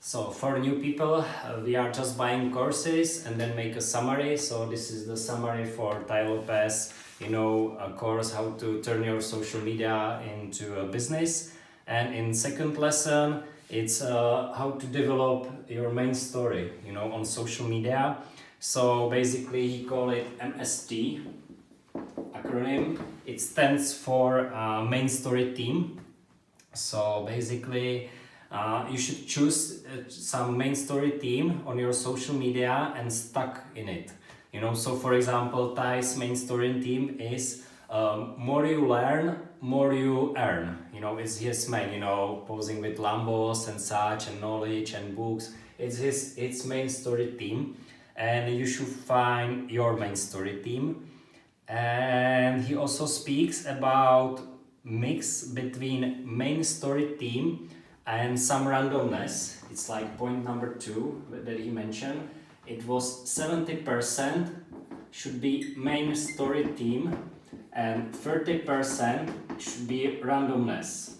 So for new people, we are just buying courses and then make a summary. So this is the summary for Tai Lopez, a course how to turn your social media into a business. And in second lesson, it's how to develop your main story, on social media. So basically he called it MST, acronym. It stands for main story team. So basically you should choose some main story theme on your social media and stuck in it. So for example, Tai's main story theme is more you learn, more you earn. It's his main, posing with Lambos and such and knowledge and books. It's main story theme, and you should find your main story theme. And he also speaks about mix between main story theme and some randomness. It's like point number 2 that he mentioned. It was 70% should be main story theme and 30% should be randomness.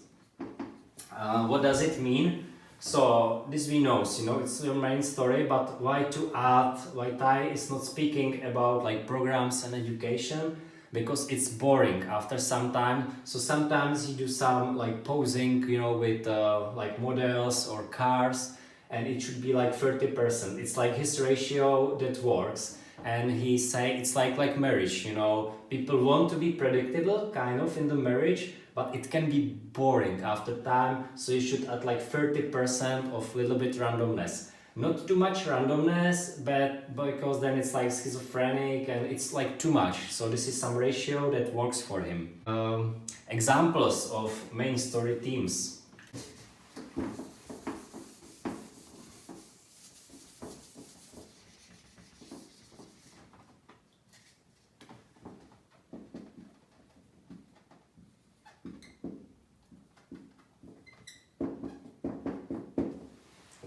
What does it mean? So this we know, it's your main story, but why Tai is not speaking about like programs and education? Because it's boring after some time. So sometimes he do some like posing, with like models or cars, and it should be like 30%. It's like his ratio that works. And he say it's like marriage, people want to be predictable kind of in the marriage, but it can be boring after time. So you should add like 30% of little bit randomness. Not too much randomness, but because then it's like schizophrenic and it's like too much. So this is some ratio that works for him. Examples of main story themes.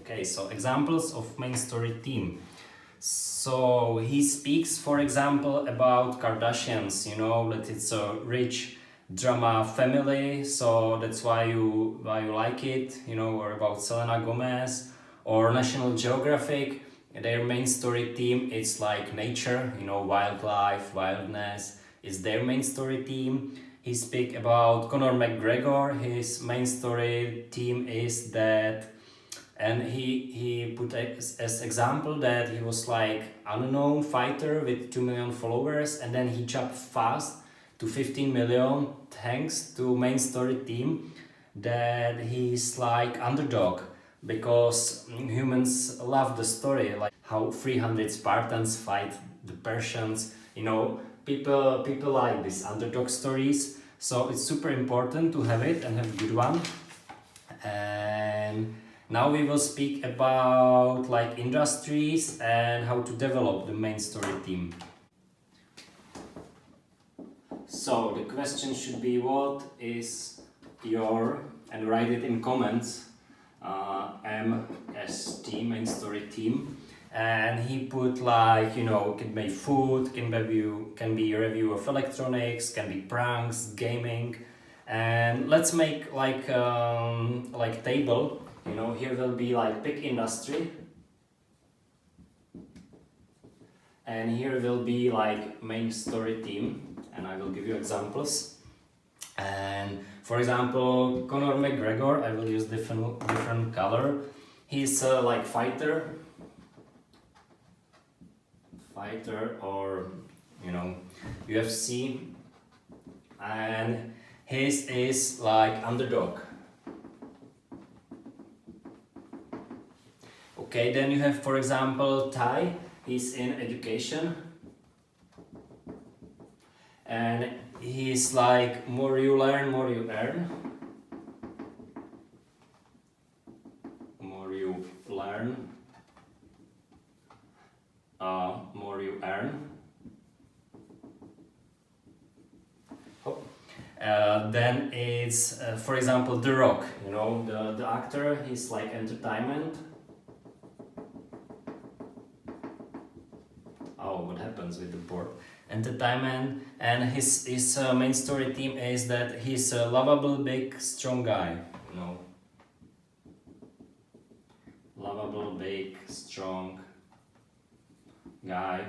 Okay, so examples of main story theme. So he speaks, for example, about Kardashians, that it's a rich drama family, so that's why you like it, or about Selena Gomez, or National Geographic. Their main story theme is like nature, wildlife, wildness is their main story theme. He speak about Conor McGregor. His main story theme is that, and he put as example that he was like unknown fighter with 2 million followers, and then he jumped fast to 15 million thanks to main story team that he's like underdog, because humans love the story, like how 300 Spartans fight the Persians. People like these underdog stories, so it's super important to have it and have a good one. And now we will speak about like industries and how to develop the main story theme. So the question should be, what is your, and write it in comments, M.S.T main story theme. And he put like, can be food, can be review of electronics, can be pranks, gaming. And let's make like table. Here will be like big industry, and here will be like main story theme, and I will give you examples. And for example, Conor McGregor, I will use different color. He's like fighter, or UFC, and his is like underdog. Okay, then you have, for example, Tai. He's in education, and he's like more you learn, more you earn. More you learn, more you earn. Then it's, for example, The Rock. The actor. He's like entertainment. Oh, what happens with the board? Entertainment, and his main story theme is that he's a lovable, big, strong guy. Lovable lovable, big, strong guy,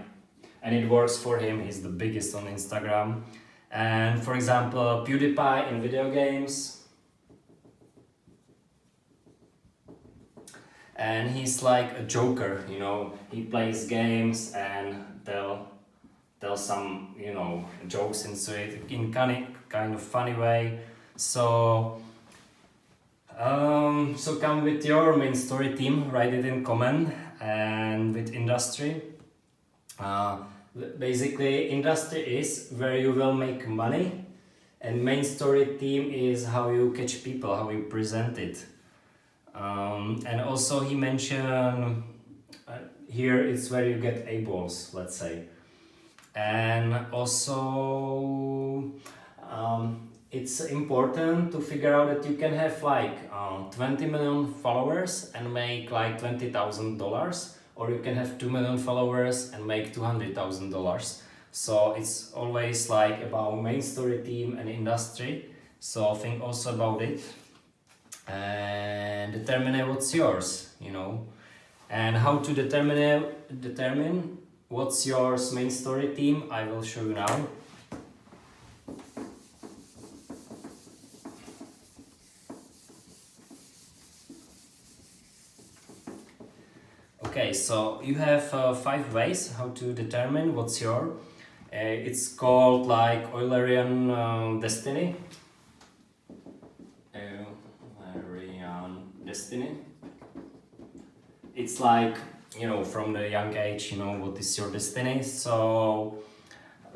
and it works for him. He's the biggest on Instagram. And for example, PewDipie in video games, and he's like a joker, you know, he plays games and tell some, you know, jokes into it in kind of funny way. So so come with your main story team, write it in comment, and with industry. Basically, industry is where you will make money, and main story theme is how you catch people, how you present it. And also he mentioned here it's where you get eyeballs, let's say. And also it's important to figure out that you can have like 20 million followers and make like $20,000, or you can have 2 million followers and make $200,000. So it's always like about main story team and industry. So think also about it and determine what's yours, you know. And how to determine what's your main story team, I will show you now. Okay, so you have 5 ways how to determine what's your. It's called like Eulerian Destiny. Eulerian Destiny. It's like, you know, from the young age, you know, what is your destiny. So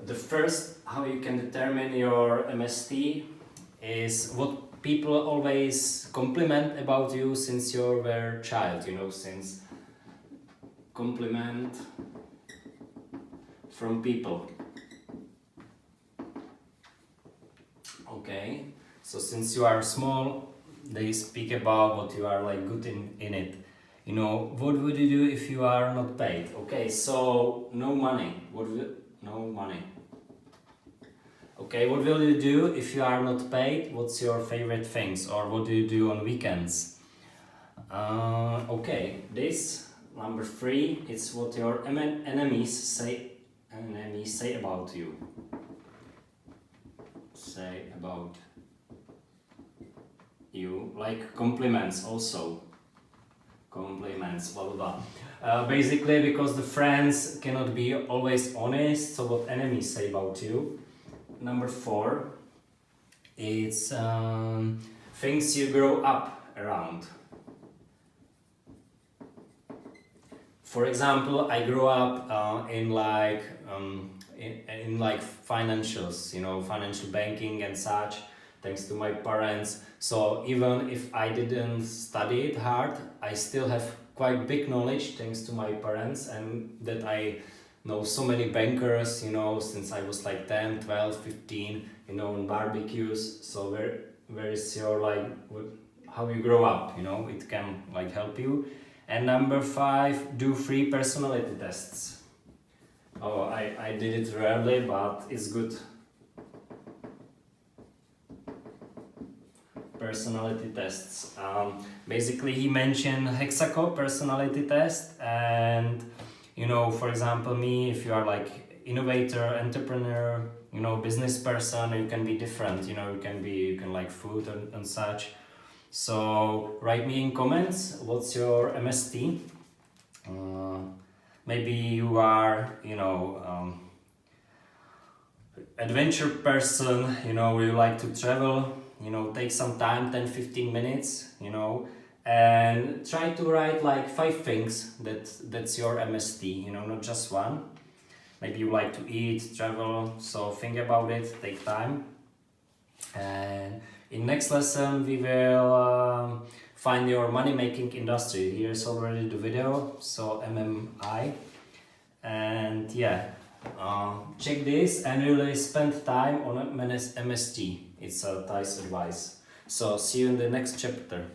the first, how you can determine your MST is what people always compliment about you since you were a child, you know, since compliment from people. Okay, so since you are small, they speak about what you are like good in it. You know, what would you do if you are not paid? Okay, so no money. No money. Okay, what will you do if you are not paid? What's your favorite things, or what do you do on weekends? Okay, this number 3. It's what your enemies say about you. Say about you, like compliments also. Compliments, blah blah blah. Basically, because the friends cannot be always honest, so what enemies say about you. Number 4, it's things you grow up around. For example, I grew up in like financials, you know, financial banking and such, thanks to my parents. So even if I didn't study it hard, I still have quite big knowledge thanks to my parents, and that I know so many bankers, you know, since I was like 10, 12, 15, you know, on barbecues. So where is your like how you grow up, you know, it can like help you. And number 5, do 3 personality tests. Oh, I did it rarely, but it's good. Personality tests. Basically, he mentioned Hexaco personality test, and you know, for example, me, if you are like innovator, entrepreneur, you know, business person, you can be different. You know, you can like food and such. So write me in comments what's your MST. Maybe you are, you know, adventure person, you know, you like to travel, you know, take some time, 10-15 minutes, you know, and try to write like 5 things that's your MST, you know, not just one. Maybe you like to eat, travel, so think about it, take time. And in next lesson we will find your money making industry. Here's already the video, so MMI. And yeah, check this and really spend time on MST. It's a Thai's advice. So see you in the next chapter.